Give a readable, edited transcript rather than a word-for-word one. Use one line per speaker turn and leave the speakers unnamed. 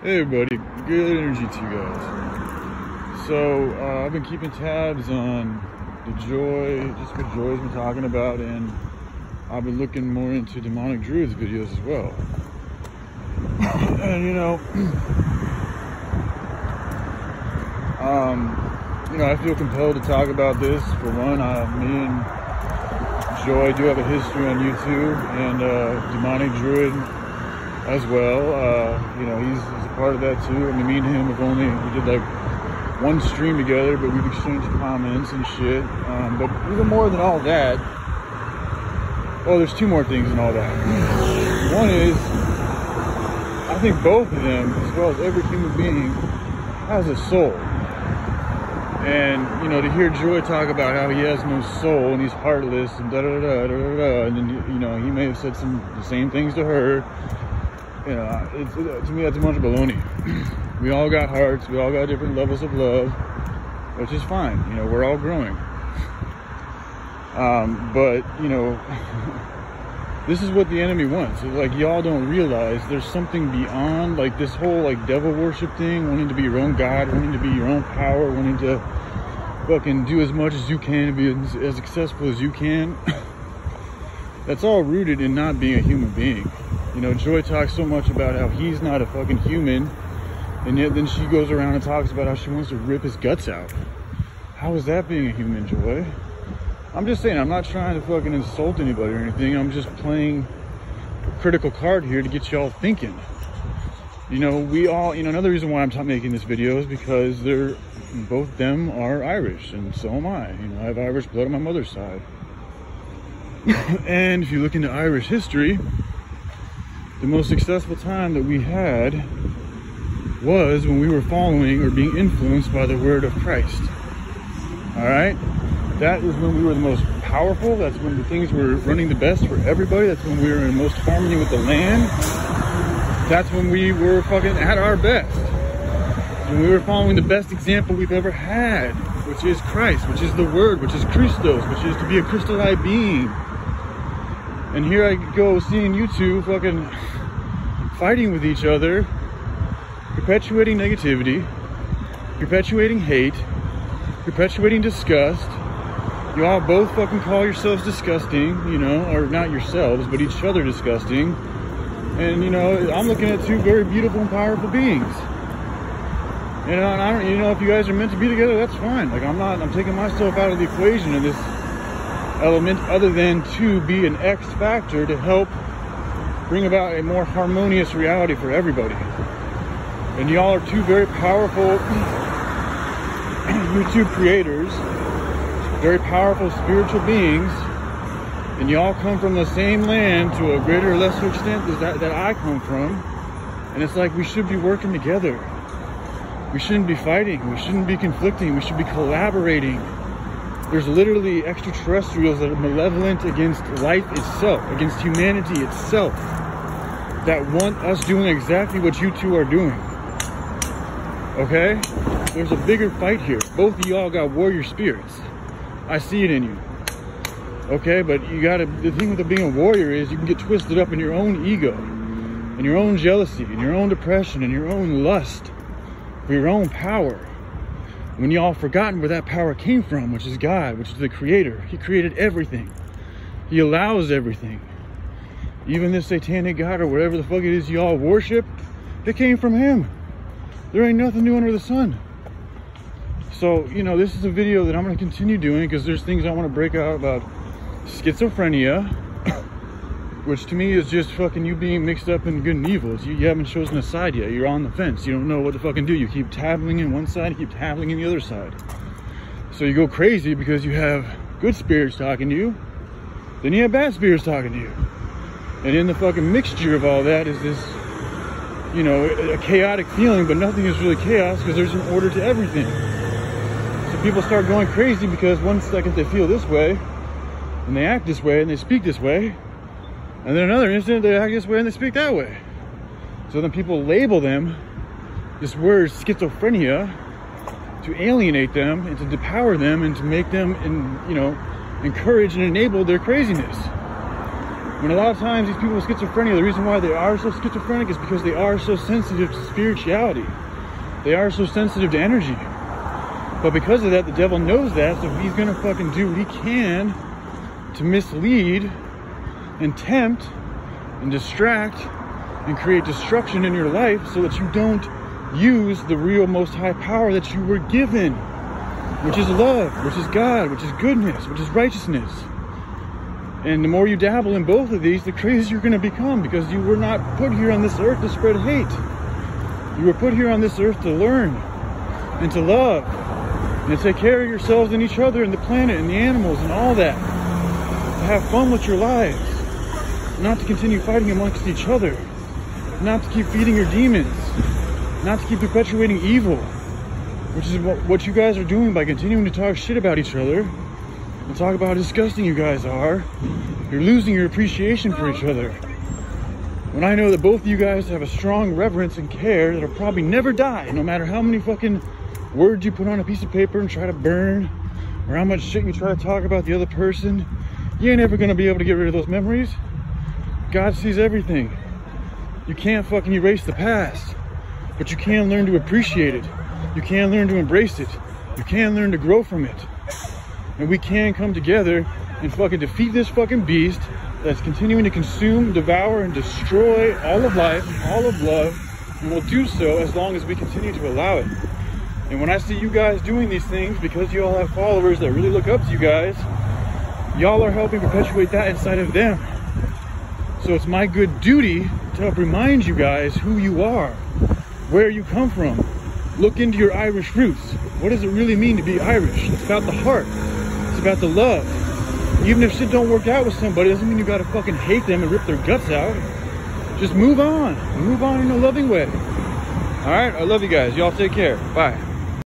Hey everybody, good energy to you guys. So I've been keeping tabs on the joy, just what Joy's been talking about, and I've been looking more into demonic druids videos as well. And I feel compelled to talk about this. For one, me and Joy do have a history on YouTube, and demonic druid as well. He's a part of that too. I mean, me and him we did like one stream together, but we've exchanged comments and shit. But even more than all that, there's two more things in all that. One is, I think both of them, as well as every human being, has a soul. And to hear Joy talk about how he has no soul and he's heartless and and then he may have said the same things to her. To me, that's a bunch of baloney. We all got hearts, we all got different levels of love, which is fine. We're all growing. But this is what the enemy wants. It's like, y'all don't realize there's something beyond like this whole like devil worship thing, wanting to be your own God, wanting to be your own power, wanting to fucking do as much as you can, be as successful as you can. That's all rooted in not being a human being. Joy talks so much about how he's not a fucking human, and yet then she goes around and talks about how she wants to rip his guts out. How is that being a human, Joy? I'm just saying, I'm not trying to fucking insult anybody or anything. I'm just playing a critical card here to get y'all thinking. We all, another reason why I'm making this video is because both them are Irish, and so am I. I have Irish blood on my mother's side. And if you look into Irish history, the most successful time that we had was when we were following or being influenced by the word of Christ. All right? That is when we were the most powerful. That's when the things were running the best for everybody. That's when we were in most harmony with the land. That's when we were fucking at our best. When we were following the best example we've ever had, which is Christ, which is the word, which is Christos, which is to be a crystallized being. And here I go seeing you two fucking fighting with each other, perpetuating negativity, perpetuating hate, perpetuating disgust. You all both fucking call yourselves disgusting, or not yourselves, but each other disgusting. And I'm looking at two very beautiful and powerful beings. And I don't, if you guys are meant to be together, that's fine. Like, I'm taking myself out of the equation in this element, other than to be an X factor to help bring about a more harmonious reality for everybody. And y'all are two very powerful YouTube creators, very powerful spiritual beings, and y'all come from the same land to a greater or lesser extent that I come from. And it's like, we should be working together. We shouldn't be fighting. We shouldn't be conflicting. We should be collaborating. There's literally extraterrestrials that are malevolent against life itself, against humanity itself, that want us doing exactly what you two are doing. Okay? There's a bigger fight here. Both of y'all got warrior spirits. I see it in you. Okay? But the thing with being a warrior is you can get twisted up in your own ego, and your own jealousy, and your own depression, and your own lust for your own power. When y'all forgotten where that power came from, which is God, which is the creator. He created everything. He allows everything. Even this satanic God or whatever the fuck it is y'all worship, it came from him. There ain't nothing new under the sun. So, this is a video that I'm going to continue doing because there's things I want to break out about schizophrenia, which to me is just fucking you being mixed up in good and evil. You haven't chosen a side yet. You're on the fence. You don't know what to fucking do. You keep tabbling in one side, you keep tabbling in the other side. So you go crazy because you have good spirits talking to you, then you have bad spirits talking to you. And in the fucking mixture of all that is this, a chaotic feeling, but nothing is really chaos because there's an order to everything. So people start going crazy because one second they feel this way, and they act this way, and they speak this way. And then another instant, they act this way and they speak that way. So then people label them, this word schizophrenia, to alienate them and to depower them and to make them, encourage and enable their craziness. When a lot of times these people with schizophrenia, the reason why they are so schizophrenic is because they are so sensitive to spirituality. They are so sensitive to energy. But because of that, the devil knows that, so he's gonna fucking do what he can to mislead and tempt and distract and create destruction in your life so that you don't use the real most high power that you were given, which is love, which is God, which is goodness, which is righteousness. And the more you dabble in both of these, the crazier you're going to become, because you were not put here on this earth to spread hate. You were put here on this earth to learn and to love and to take care of yourselves and each other and the planet and the animals and all that. To have fun with your lives. Not to continue fighting amongst each other. Not to keep feeding your demons. Not to keep perpetuating evil. Which is what you guys are doing by continuing to talk shit about each other. And talk about how disgusting you guys are. You're losing your appreciation for each other. When I know that both of you guys have a strong reverence and care that'll probably never die, no matter how many fucking words you put on a piece of paper and try to burn, or how much shit you try to talk about the other person, you ain't ever gonna be able to get rid of those memories. God sees everything. You can't fucking erase the past, but you can learn to appreciate it. You can learn to embrace it. You can learn to grow from it. And we can come together and fucking defeat this fucking beast that's continuing to consume, devour, and destroy all of life, all of love, and will do so as long as we continue to allow it. And when I see you guys doing these things, because you all have followers that really look up to you guys, y'all are helping perpetuate that inside of them. So it's my good duty to help remind you guys who you are, where you come from. Look into your Irish roots. What does it really mean to be Irish? It's about the heart. It's about the love. Even if shit don't work out with somebody, doesn't mean you gotta fucking hate them and rip their guts out. Just move on. Move on in a loving way. All right, I love you guys. Y'all take care. Bye.